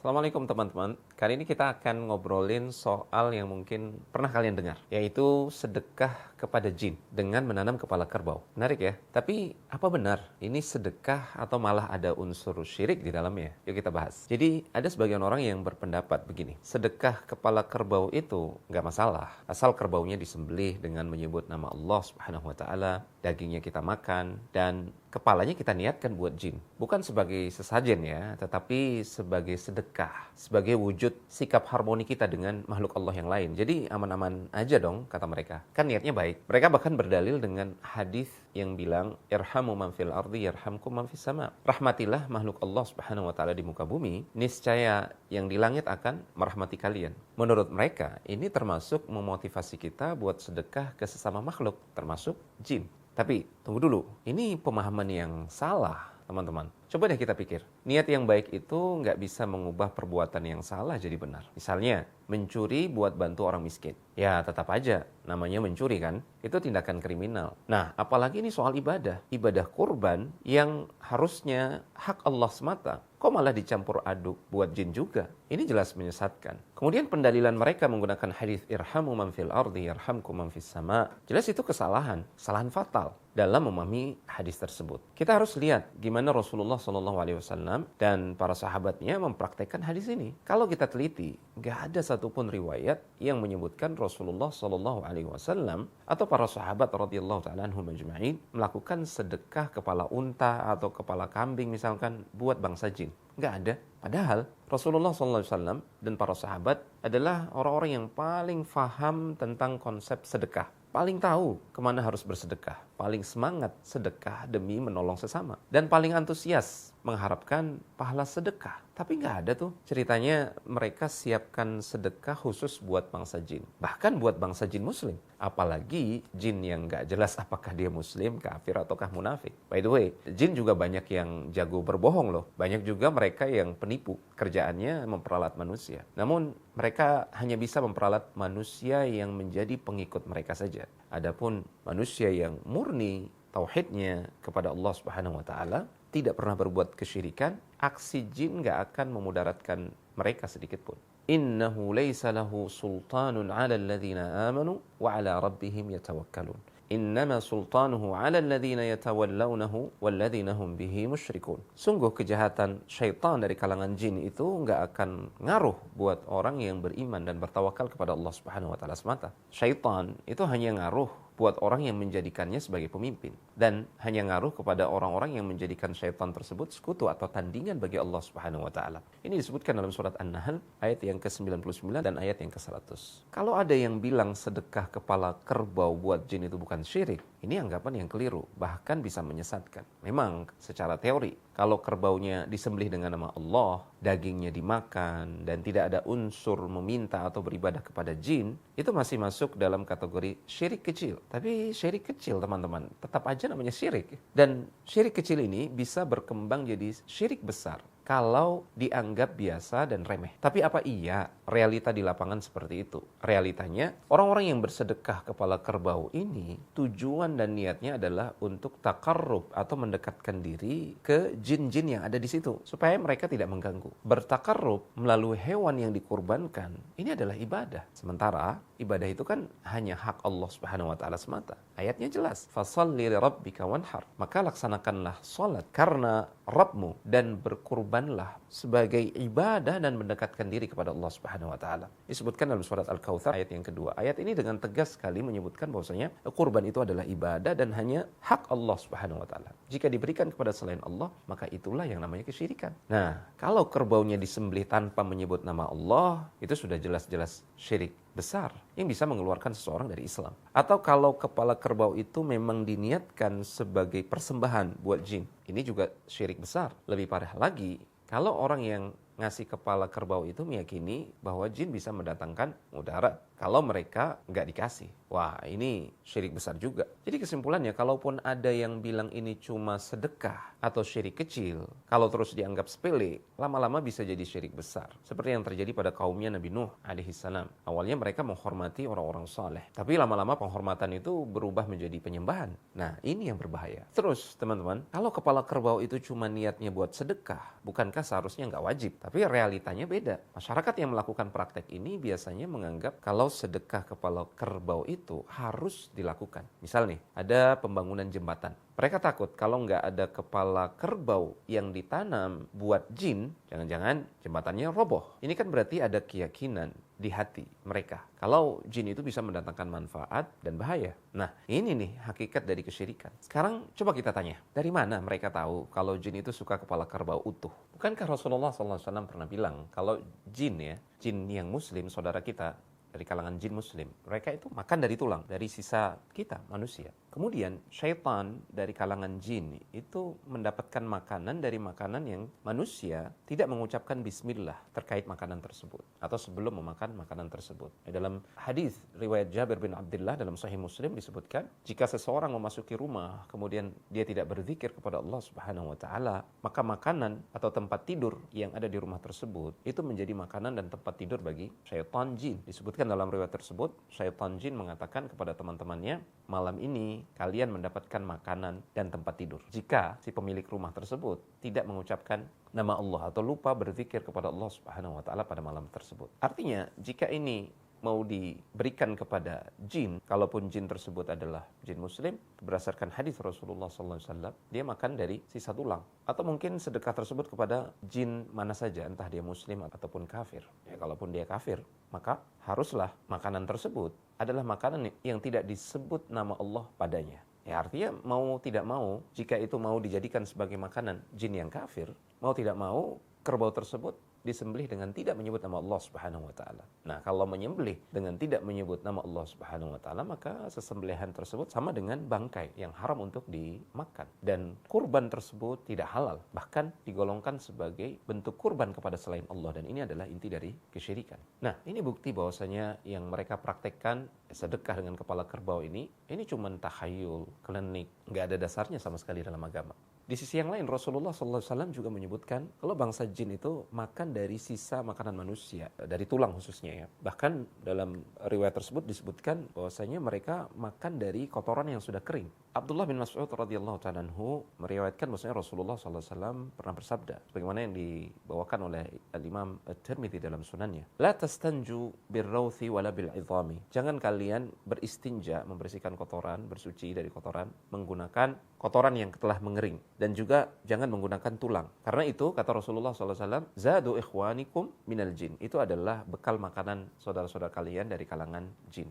Assalamualaikum teman-teman. Kali ini kita akan ngobrolin soal yang mungkin pernah kalian dengar, yaitu sedekah kepada jin dengan menanam kepala kerbau. Menarik ya? Tapi apa benar ini sedekah atau malah ada unsur syirik di dalamnya? Yuk kita bahas. Jadi ada sebagian orang yang berpendapat begini, sedekah kepala kerbau itu nggak masalah, asal kerbaunya disembelih dengan menyebut nama Allah Subhanahu wa Ta'ala, dagingnya kita makan, dan kepalanya kita niatkan buat jin. Bukan sebagai sesajen ya, tetapi sebagai sedekah, sebagai wujud sikap harmoni kita dengan makhluk Allah yang lain. Jadi aman-aman aja dong, kata mereka. Kan niatnya baik. Mereka bahkan berdalil dengan hadis yang bilang, irhamu man fil ardi yarhamkum man fis sama. Rahmatilah makhluk Allah Subhanahu wa Ta'ala di muka bumi, niscaya yang di langit akan merahmati kalian. Menurut mereka, ini termasuk memotivasi kita buat sedekah ke sesama makhluk, termasuk jin. Tapi tunggu dulu, ini pemahaman yang salah teman-teman. Coba deh kita pikir, niat yang baik itu nggak bisa mengubah perbuatan yang salah jadi benar. Misalnya, mencuri buat bantu orang miskin. Ya tetap aja, namanya mencuri kan, itu tindakan kriminal. Nah, apalagi ini soal ibadah. Ibadah kurban yang harusnya hak Allah semata, kok malah dicampur aduk buat jin juga? Ini jelas menyesatkan. Kemudian pendalilan mereka menggunakan hadis irhamu man fil ardi yarhamkum man fis sama. Jelas itu kesalahan fatal dalam memahami hadis tersebut. Kita harus lihat gimana Rasulullah SAW dan para sahabatnya mempraktekkan hadis ini. Kalau kita teliti, nggak ada satupun riwayat yang menyebutkan Rasulullah SAW atau para sahabat radhiyallahu ta'ala anhum ajma'in melakukan sedekah kepala unta atau kepala kambing misalkan buat bangsa jin. Nggak ada. Padahal Rasulullah SAW dan para sahabat adalah orang-orang yang paling faham tentang konsep sedekah. Paling tahu kemana harus bersedekah. Paling semangat sedekah demi menolong sesama. Dan paling antusias mengharapkan pahala sedekah. Tapi nggak ada tuh ceritanya mereka siapkan sedekah khusus buat bangsa jin. Bahkan buat bangsa jin muslim. Apalagi jin yang nggak jelas apakah dia muslim, kafir, ataukah munafik. By the way, jin juga banyak yang jago berbohong loh. Banyak juga mereka yang penipu. Kerjaannya memperalat manusia. Namun mereka hanya bisa memperalat manusia yang menjadi pengikut mereka saja. Adapun manusia yang murni tauhidnya kepada Allah Subhanahu wa Ta'ala, tidak pernah berbuat kesyirikan, aksi jin nggak akan memudaratkan mereka sedikit pun. Innahu laysa lahu sultanun 'ala alladhina amanu wa 'ala rabbihim yatawakkalun. Innama sultanuhu 'ala alladhina yatawallawnahu walladhina hum bihi musyrikun. Sungguh kejahatan syaitan dari kalangan jin itu nggak akan ngaruh buat orang yang beriman dan bertawakal kepada Allah Subhanahu wa Ta'ala semata. Syaitan itu hanya ngaruh buat orang yang menjadikannya sebagai pemimpin. Dan hanya ngaruh kepada orang-orang yang menjadikan syaitan tersebut sekutu atau tandingan bagi Allah Subhanahu wa Ta'ala. Ini disebutkan dalam surat An-Nahl ayat yang ke-99 dan ayat yang ke-100. Kalau ada yang bilang sedekah kepala kerbau buat jin itu bukan syirik, ini anggapan yang keliru, bahkan bisa menyesatkan. Memang secara teori, kalau kerbaunya disembelih dengan nama Allah, dagingnya dimakan, dan tidak ada unsur meminta atau beribadah kepada jin, itu masih masuk dalam kategori syirik kecil. Tapi syirik kecil teman-teman, tetap aja namanya syirik. Dan syirik kecil ini bisa berkembang jadi syirik besar kalau dianggap biasa dan remeh. Tapi apa iya realita di lapangan seperti itu? Realitanya, orang-orang yang bersedekah kepala kerbau ini, tujuan dan niatnya adalah untuk takarrub atau mendekatkan diri ke jin-jin yang ada di situ, supaya mereka tidak mengganggu. Bertakarrub melalui hewan yang dikurbankan, ini adalah ibadah. Sementara, ibadah itu kan hanya hak Allah Subhanahu wa Ta'ala semata. Ayatnya jelas, fasalli li rabbika wanhar. Maka laksanakanlah salat karena Rabbmu dan berkurbanlah sebagai ibadah dan mendekatkan diri kepada Allah Subhanahu wa Ta'ala. Disebutkan dalam surat Al-Kautsar ayat yang kedua. Ayat ini dengan tegas sekali menyebutkan bahwasanya kurban itu adalah ibadah dan hanya hak Allah Subhanahu wa Ta'ala. Jika diberikan kepada selain Allah, maka itulah yang namanya kesyirikan. Nah, kalau kerbaunya disembelih tanpa menyebut nama Allah, itu sudah jelas-jelas syirik besar yang bisa mengeluarkan seseorang dari Islam. Atau kalau kepala kerbau itu memang diniatkan sebagai persembahan buat jin, ini juga syirik besar. Lebih parah lagi, kalau orang yang ngasih kepala kerbau itu meyakini bahwa jin bisa mendatangkan mudarat kalau mereka nggak dikasih. Wah, ini syirik besar juga. Jadi kesimpulannya, kalaupun ada yang bilang ini cuma sedekah atau syirik kecil, kalau terus dianggap sepele, lama-lama bisa jadi syirik besar. Seperti yang terjadi pada kaumnya Nabi Nuh alaihissalam. Awalnya mereka menghormati orang-orang saleh, tapi lama-lama penghormatan itu berubah menjadi penyembahan. Nah, ini yang berbahaya. Terus, teman-teman, kalau kepala kerbau itu cuma niatnya buat sedekah, bukankah seharusnya nggak wajib? Tapi realitanya beda. Masyarakat yang melakukan praktek ini biasanya menganggap kalau sedekah kepala kerbau itu harus dilakukan. Misal nih, ada pembangunan jembatan. Mereka takut kalau nggak ada kepala kerbau yang ditanam buat jin, jangan-jangan jembatannya roboh. Ini kan berarti ada keyakinan di hati mereka kalau jin itu bisa mendatangkan manfaat dan bahaya. Nah, ini nih hakikat dari kesyirikan. Sekarang coba kita tanya, dari mana mereka tahu kalau jin itu suka kepala kerbau utuh? Bukankah Rasulullah SAW pernah bilang kalau jin yang muslim, saudara kita dari kalangan jin muslim, mereka itu makan dari tulang, dari sisa kita manusia. Kemudian syaitan dari kalangan jin itu mendapatkan makanan dari makanan yang manusia tidak mengucapkan bismillah terkait makanan tersebut atau sebelum memakan makanan tersebut. Dalam hadis riwayat Jabir bin Abdullah dalam Sahih Muslim disebutkan, jika seseorang memasuki rumah kemudian dia tidak berzikir kepada Allah Subhanahu wa taala, maka makanan atau tempat tidur yang ada di rumah tersebut itu menjadi makanan dan tempat tidur bagi syaitan jin. Disebutkan dalam riwayat tersebut, syaitan jin mengatakan kepada teman-temannya, malam ini kalian mendapatkan makanan dan tempat tidur. Jika si pemilik rumah tersebut tidak mengucapkan nama Allah atau lupa berzikir kepada Allah Subhanahu wa taala pada malam tersebut. Artinya, jika ini mau diberikan kepada jin, kalaupun jin tersebut adalah jin muslim, berdasarkan hadis Rasulullah SAW, dia makan dari sisa tulang. Atau mungkin sedekah tersebut kepada jin mana saja, entah dia muslim ataupun kafir. Ya, kalaupun dia kafir, maka haruslah makanan tersebut adalah makanan yang tidak disebut nama Allah padanya. Ya, artinya mau tidak mau, jika itu mau dijadikan sebagai makanan jin yang kafir, mau tidak mau kerbau tersebut disembelih dengan tidak menyebut nama Allah Subhanahu wa taala. Nah, kalau menyembelih dengan tidak menyebut nama Allah Subhanahu wa taala, maka sesembelihan tersebut sama dengan bangkai yang haram untuk dimakan, dan kurban tersebut tidak halal, bahkan digolongkan sebagai bentuk kurban kepada selain Allah, dan ini adalah inti dari kesyirikan. Nah, ini bukti bahwasanya yang mereka praktekkan sedekah dengan kepala kerbau ini cuma takhayul, klinik, nggak ada dasarnya sama sekali dalam agama. Di sisi yang lain, Rasulullah SAW juga menyebutkan kalau bangsa jin itu makan dari sisa makanan manusia, dari tulang khususnya ya. Bahkan dalam riwayat tersebut disebutkan bahwasanya mereka makan dari kotoran yang sudah kering. Abdullah bin Mas'ud radhiyallahu ta'ala anhu meriwayatkan bahwasanya Rasulullah SAW pernah bersabda, sebagaimana yang dibawakan oleh Al-Imam At-Tirmidzi dalam sunannya, la tastanju birrawthi wala bil'idhami. Jangan kalian beristinja, membersihkan kotoran, bersuci dari kotoran, menggunakan kotoran yang telah mengering. Dan juga jangan menggunakan tulang. Karena itu, kata Rasulullah SAW, zadu ikhwanikum minal jin. Itu adalah bekal makanan saudara-saudara kalian dari kalangan jin.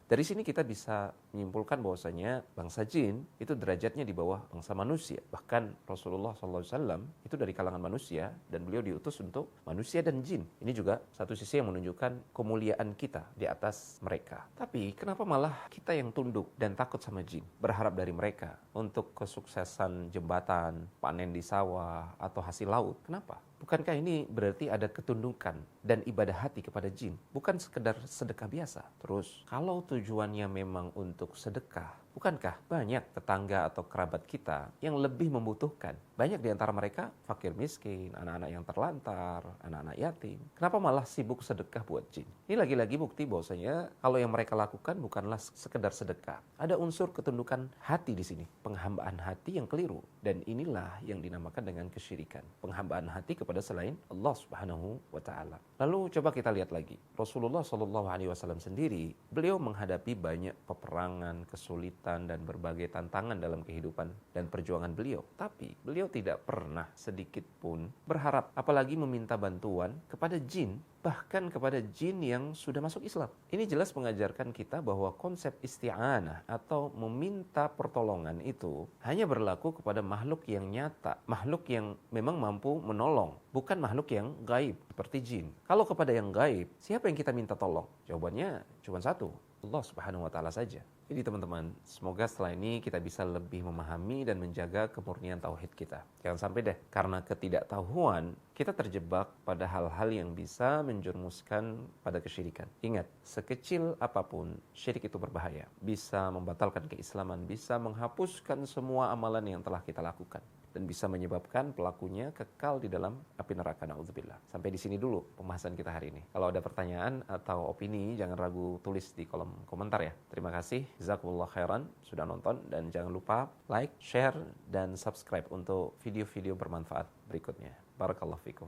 Dari sini kita bisa menyimpulkan bahwasanya bangsa jin itu derajatnya di bawah bangsa manusia. Bahkan Rasulullah SAW itu dari kalangan manusia dan beliau diutus untuk manusia dan jin. Ini juga satu sisi yang menunjukkan kemuliaan kita di atas mereka. Tapi kenapa malah kita yang tunduk dan takut sama jin? Berharap dari mereka untuk kesuksesan jembatan, panen di sawah, atau hasil laut. Kenapa? Bukankah ini berarti ada ketundukan dan ibadah hati kepada jin? Bukan sekedar sedekah biasa. Terus, kalau tujuannya memang untuk sedekah, bukankah banyak tetangga atau kerabat kita yang lebih membutuhkan? Banyak di antara mereka fakir miskin, anak-anak yang terlantar, anak-anak yatim. Kenapa malah sibuk sedekah buat jin? Ini lagi-lagi bukti bahwasanya kalau yang mereka lakukan bukanlah sekedar sedekah. Ada unsur ketundukan hati di sini, penghambaan hati yang keliru. Dan inilah yang dinamakan dengan kesyirikan. Penghambaan hati kepada selain Allah Subhanahu wa taala. Lalu coba kita lihat lagi. Rasulullah SAW sendiri, beliau menghadapi banyak peperangan, kesulitan, dan berbagai tantangan dalam kehidupan dan perjuangan beliau. Tapi beliau tidak pernah sedikit pun berharap, apalagi meminta bantuan kepada jin, bahkan kepada jin yang sudah masuk Islam. Ini jelas mengajarkan kita bahwa konsep isti'anah atau meminta pertolongan itu hanya berlaku kepada makhluk yang nyata, makhluk yang memang mampu menolong, bukan makhluk yang gaib seperti jin. Kalau kepada yang gaib, siapa yang kita minta tolong? Jawabannya cuma satu, Allah Subhanahu wa taala saja. Jadi teman-teman, semoga setelah ini kita bisa lebih memahami dan menjaga kemurnian tauhid kita. Jangan sampai deh, karena ketidaktahuan, kita terjebak pada hal-hal yang bisa menjerumuskan pada kesyirikan. Ingat, sekecil apapun, syirik itu berbahaya. Bisa membatalkan keislaman, bisa menghapuskan semua amalan yang telah kita lakukan. Dan bisa menyebabkan pelakunya kekal di dalam api neraka, na'udzubillah. Sampai di sini dulu pembahasan kita hari ini. Kalau ada pertanyaan atau opini, jangan ragu tulis di kolom komentar ya. Terima kasih, jazakumullah khairan sudah nonton, dan jangan lupa like, share, dan subscribe untuk video-video bermanfaat berikutnya. Barakallahu fikum.